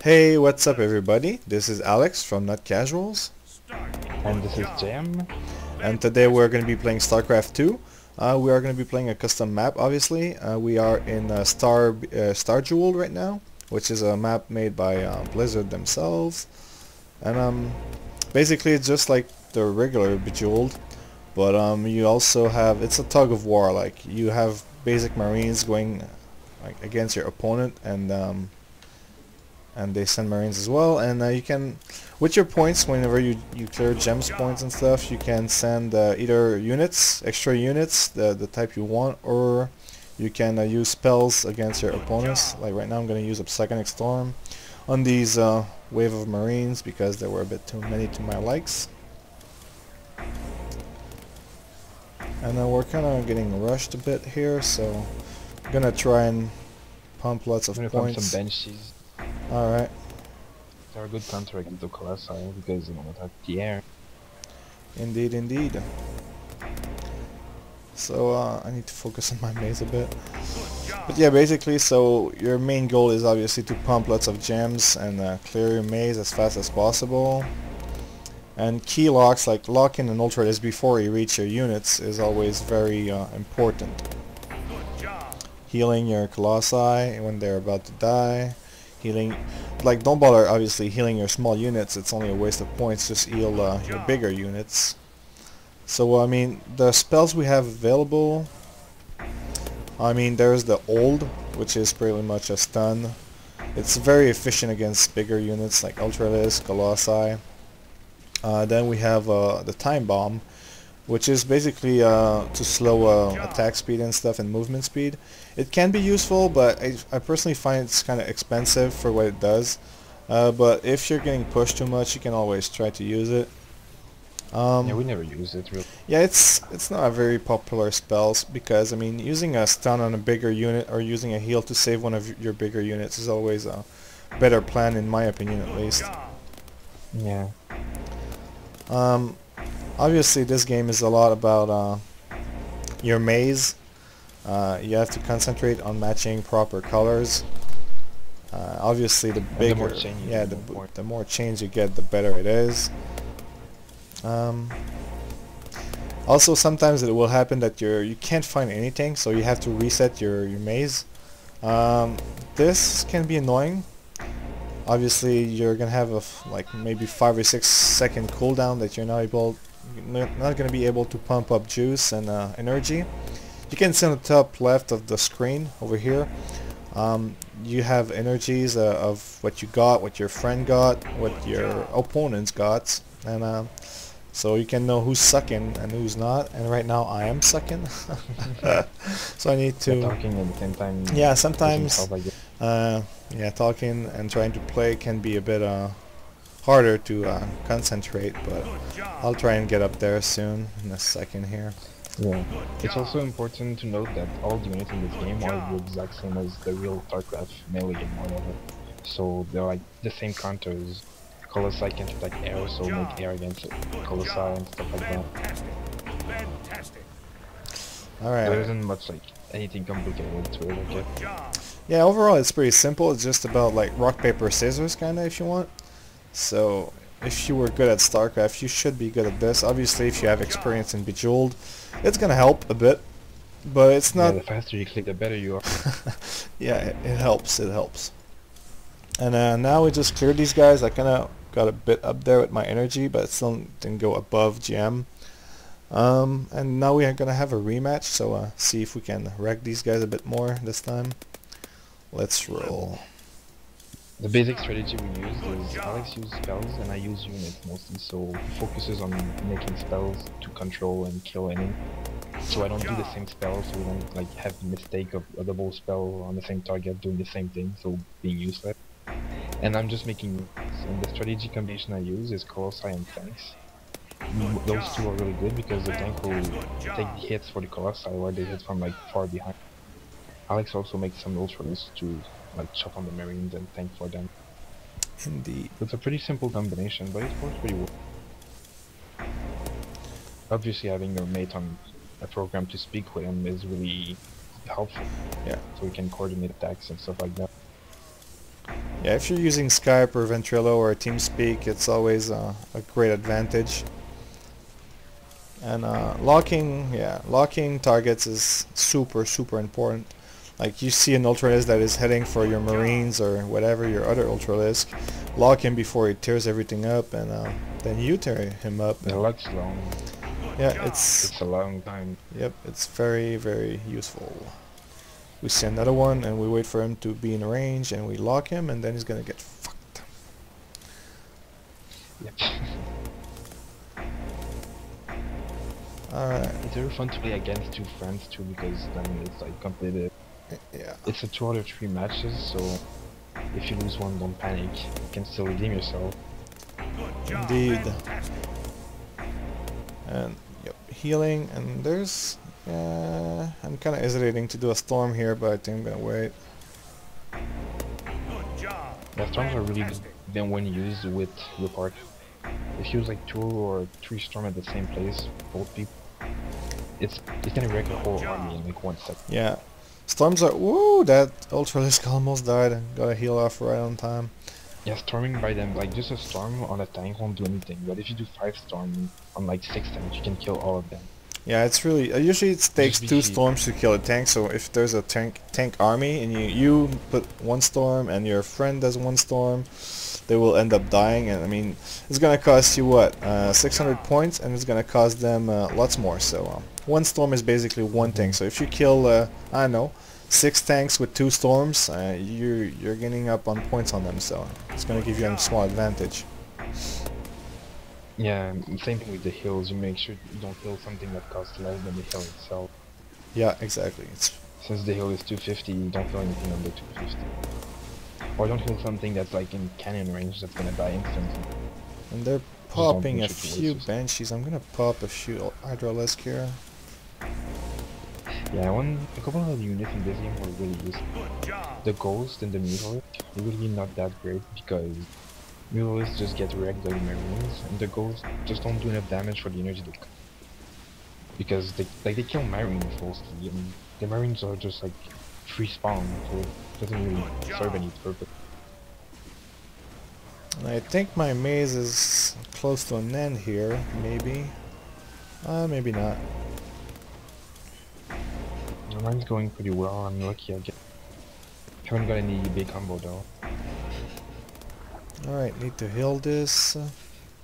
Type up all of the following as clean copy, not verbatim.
Hey, what's up everybody? This is Alex from Not Casuals, And this is Jam. and today we're going to be playing Starcraft 2. We are going to be playing a custom map, obviously. We are in Starjewel right now, which is a map made by Blizzard themselves. And basically it's just like the regular Bejeweled, but you also have, it's a tug of war, like you have basic marines going like against your opponent, and they send marines as well, and you can, with your points, whenever you clear gems points and stuff, you can send either units, extra units, the type you want, or you can use spells against your opponents. Like right now I'm going to use a Psychic Storm on these wave of marines because there were a bit too many to my likes. And we're kind of getting rushed a bit here, so I'm going to try and pump lots of I'm gonna pump points. some benches. Alright. They're a good counter against the Colossi because you know attack the air. Indeed, indeed. So I need to focus on my maze a bit. But yeah, basically, so your main goal is obviously to pump lots of gems and clear your maze as fast as possible. And key locks, like lock-in and ultra before you reach your units, is always very important. Healing your colossi when they're about to die. Healing, like, don't bother obviously healing your small units, it's only a waste of points. Just heal your bigger units. So I mean, the spells we have available, I mean, there's the old, which is pretty much a stun. It's very efficient against bigger units like Ultralisk, Colossi. Then we have the time bomb, which is basically to slow attack speed and stuff and movement speed. It can be useful, but I personally find it's kind of expensive for what it does. But if you're getting pushed too much, you can always try to use it. Yeah, we never use it really. Yeah, it's not a very popular spell because I mean, using a stun on a bigger unit or using a heal to save one of your bigger units is always a better plan, in my opinion, at least. Yeah. Um, Obviously, this game is a lot about your maze. You have to concentrate on matching proper colors. Obviously, the And the bigger, more chain you yeah, do, the more. the more chains you get, the better it is. Also, sometimes it will happen that you can't find anything, so you have to reset your maze. This can be annoying. Obviously, you're gonna have like maybe 5 or 6 second cooldown that you're not gonna be able to pump up juice and energy. You can see on the top left of the screen over here. You have energies of what you got, what your friend got, what your opponents got, and so you can know who's sucking and who's not. And right now I am sucking, so I need Yeah, to. talking at the same time Yeah, doesn't sometimes. help, I guess. Yeah, talking and trying to play can be a bit harder to concentrate, but I'll try and get up there soon in a second here. Yeah. It's also important to note that all the units in this game are the exact same as the real Starcraft melee game or whatever. So they're like the same counters. Colossi can attack air, so make air against it. Colossi and stuff like that. Alright. There isn't much like anything complicated to it, I guess. Yeah, overall it's pretty simple. It's just about like rock, paper, scissors kinda, if you want. So if you were good at StarCraft, you should be good at this. Obviously, if you have experience in Bejeweled, it's gonna help a bit, but it's Yeah, not. the faster you click, the better you are. Yeah, it helps. It helps. And now we just cleared these guys. I kind of got a bit up there with my energy, but it still didn't go above GM. And now we are gonna have a rematch. So see if we can wreck these guys a bit more this time. Let's roll. The basic strategy we use is Alex uses spells and I use units mostly, so he focuses on making spells to control and kill enemies. So I don't do the same spell, so we don't like have the mistake of a double spell on the same target doing the same thing, so being useless. And I'm just making units, and the strategy combination I use is Colossi and tanks. Those two are really good because the tank will take the hits for the Colossi while they hit from like far behind. Alex also makes some ultras to like chop on the marines and tank for them. Indeed. It's a pretty simple combination, but it works pretty well. Obviously having your mate on a program to speak with him is really helpful. Yeah. So we can coordinate attacks and stuff like that. Yeah, if you're using Skype or Ventrilo or TeamSpeak, it's always a great advantage. And locking targets is super important. Like you see an Ultralisk that is heading for your Marines or whatever, your other Ultralisk, lock him before he tears everything up, and then you tear him up. The luck's long. Yeah, it's a long time. Yep, it's very useful. We see another one and we wait for him to be in range and we lock him, and then he's gonna get fucked. Yep. Alright. It's very fun to play against two friends too, because then it's like competitive. Yeah. It's a 2 out of 3 matches, so if you lose one, don't panic. You can still redeem yourself. Indeed. And yep, healing, and there's I'm kind of hesitating to do a storm here, but I think I'm gonna wait. Yeah, storms are really good then when used with your partner. If you use like 2 or 3 storm at the same place, both people, it's gonna wreck a whole army in like 1 second. Yeah, storms are woo. That Ultralisk almost died. I got to heal off right on time. Yeah, storming by them, like just a storm on a tank won't do anything, but if you do 5 storm on like 6 tanks, you can kill all of them. Yeah, it's really usually it takes 2 cheap. storms to kill a tank. So if there's a tank army and you put 1 storm and your friend does 1 storm, they will end up dying. And I mean, it's gonna cost you what 600 points, and it's gonna cost them lots more. So 1 storm is basically 1 tank. So if you kill I don't know, 6 tanks with 2 storms, you're getting up on points on them. So it's gonna give you a small advantage. Yeah, same thing with the hills. You make sure you don't kill something that costs less than the hill itself. Yeah, exactly. Since the hill is 250, you don't kill anything under 250. Or don't kill something that's like in cannon range that's gonna die instantly. And they're popping a few Banshees. I'm gonna pop a few Hydralisk here. Yeah, a couple of units in this game were really useful. The Ghost and the Mutalisk are really not that great, because Mutalisk just get wrecked by the Marines, and the Ghosts just don't do enough damage for the energy to because they kill Marines mostly, and the Marines are just like free spawn, so it doesn't really serve any purpose. And I think my maze is close to an end here, maybe. Maybe not. Mine's going pretty well. I'm lucky I haven't got any big combo though. Alright, need to heal this.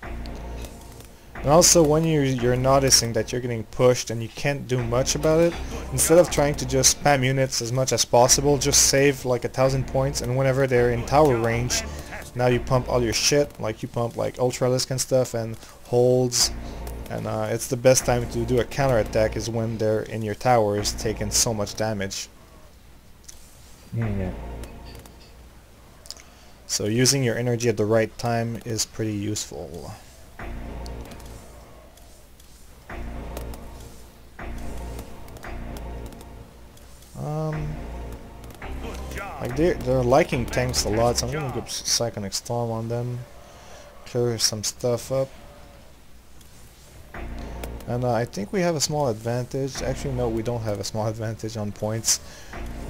And also, when you're noticing that you're getting pushed and you can't do much about it, instead of trying to just spam units as much as possible, just save like 1,000 points, and whenever they're in tower range, now you pump all your shit, like you pump like Ultralisk and stuff and holds, and it's the best time to do a counter attack is when they're in your towers taking so much damage. Yeah. So using your energy at the right time is pretty useful. Like they're liking tanks a lot, so I'm gonna go Cyclonic Storm on them, clear some stuff up. And I think we have a small advantage. Actually, no, we don't have a small advantage on points.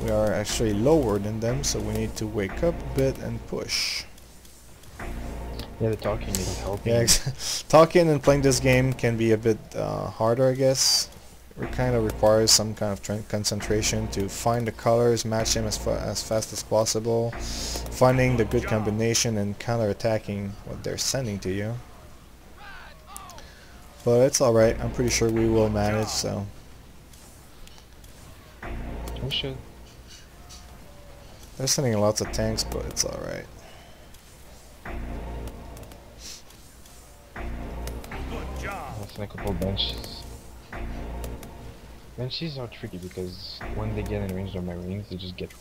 We are actually lower than them, so we need to wake up a bit and push. Yeah, the talking is helping. Yeah, talking and playing this game can be a bit harder, I guess. It kind of requires some kind of concentration to find the colors, match them as fast as possible, finding the good combination and counter-attacking what they're sending to you. But it's alright, I'm pretty sure we will manage, so. We should. They're sending lots of tanks, but it's alright. That's like a couple benches. Banshees are tricky because when they get in range of Marines, they just get.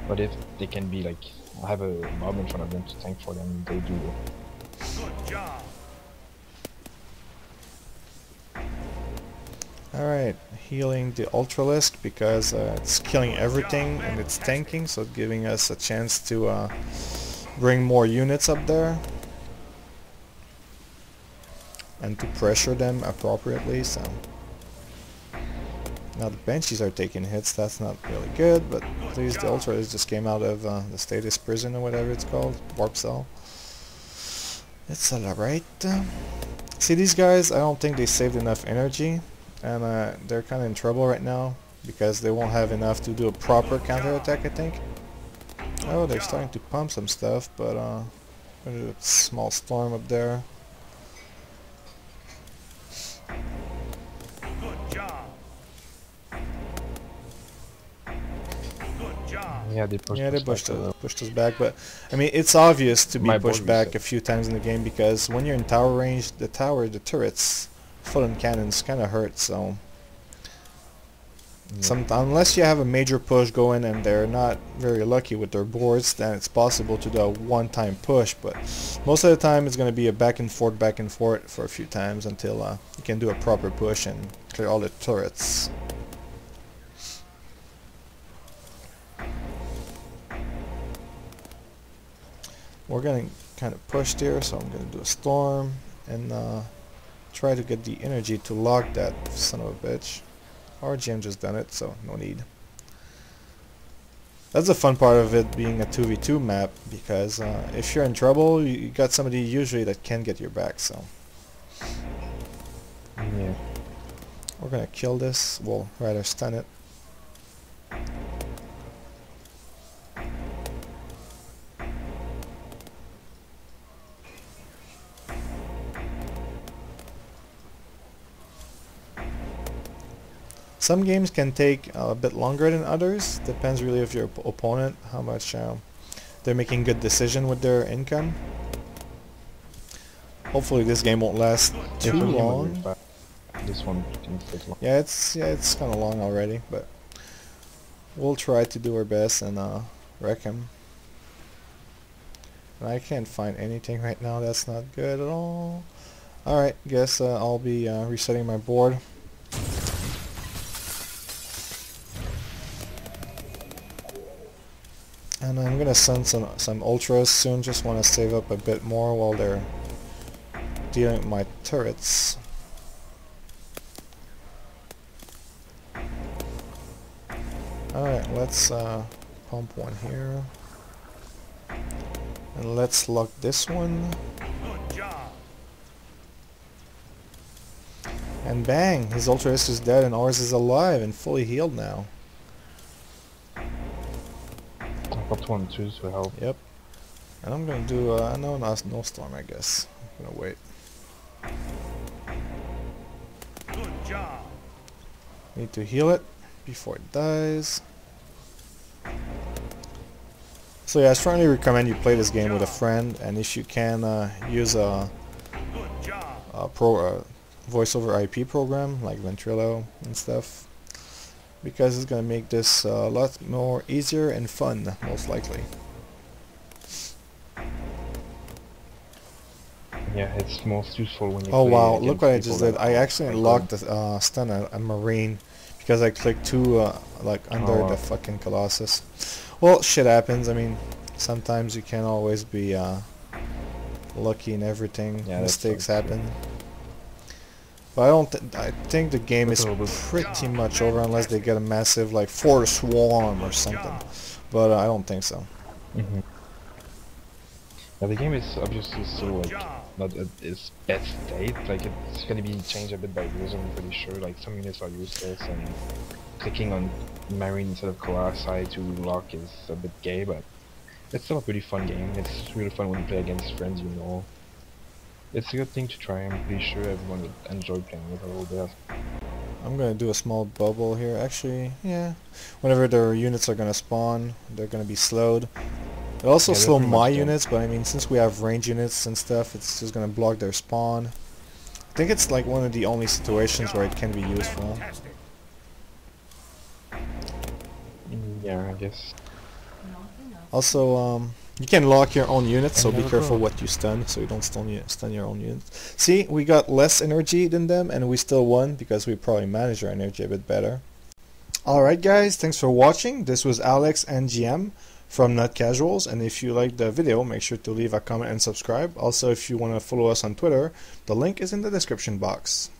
But if they can be like, I have a mob in front of them to tank for them, they do it. Good job. Alright, healing the Ultralisk because it's killing everything and it's tanking, so it's giving us a chance to bring more units up there and to pressure them appropriately. So Now the Banshees are taking hits, that's not really good, but at least the Ultras just came out of the status prison or whatever it's called, warp cell. It's alright. See, these guys, I don't think they saved enough energy, and they're kind of in trouble right now because they won't have enough to do a proper counterattack, I think. Oh, they're starting to pump some stuff, but I'm gonna do a small storm up there. Yeah, they pushed pushed us back, but I mean it's obvious to be My pushed board back reset. a few times in the game because when you're in tower range, the turrets, full on cannons kind of hurt. So unless you have a major push going and they're not very lucky with their boards, then it's possible to do a one-time push. But most of the time, it's going to be a back and forth for a few times until you can do a proper push and clear all the turrets. We're getting kind of pushed here, so I'm going to do a storm and try to get the energy to lock that son of a bitch. RGM just done it, so no need. That's the fun part of it being a 2v2 map, because if you're in trouble, you got somebody usually that can get your back, so. Yeah. We're going to kill this, well, rather stun it. Some games can take a bit longer than others. Depends really of your opponent, how much they're making good decision with their income. Hopefully this game won't last too long. This one can take long. Yeah, it's kind of long already, but we'll try to do our best and wreck him. And I can't find anything right now. That's not good at all. Alright, guess I'll be resetting my board. And I'm gonna send some ultras soon. Just want to save up a bit more while they're dealing with my turrets. Alright, let's pump one here. And let's lock this one. And bang! His Ultras is dead and ours is alive and fully healed now. I got one too, so help. Yep. And I'm gonna do no storm, I guess. I'm gonna wait. Good job. Need to heal it before it dies. So yeah, I strongly recommend you play this game with a friend, and if you can use a voice over IP program like Ventrilo and stuff, because it's gonna make this a lot more easier and fun, most likely. Yeah, it's most useful when you Oh play wow, against look what I people just did. that I are actually like locked the stun a Marine because I clicked too like under wow. the fucking Colossus. Well, shit happens. I mean, sometimes you can't always be lucky in everything. Yeah, Mistakes that's happen. But I think the game is pretty much over unless they get a massive like force swarm or something. But I don't think so. Mm-hmm. Yeah, the game is obviously still like not at its best state. Like it's gonna be changed a bit by version, I'm pretty sure. Like some units are useless, and clicking on Marine instead of Colossi to lock is a bit gay, but it's still a pretty fun game. It's really fun when you play against friends, you know. It's a good thing to try. I'm pretty sure everyone would enjoy playing with a little bit. I'm gonna do a small bubble here. Actually, yeah. Whenever their units are gonna spawn, they're gonna be slowed. It also slow my units, but I mean, since we have range units and stuff, it's just gonna block their spawn. I think it's like one of the only situations where it can be useful. Yeah, I guess. Also, you can lock your own units, so be careful what you stun, so you don't stun your own units. See, we got less energy than them, and we still won because we probably managed our energy a bit better. Alright guys, thanks for watching. This was Alex and GM from Not Casuals, and if you liked the video, make sure to leave a comment and subscribe. Also, if you want to follow us on Twitter, the link is in the description box.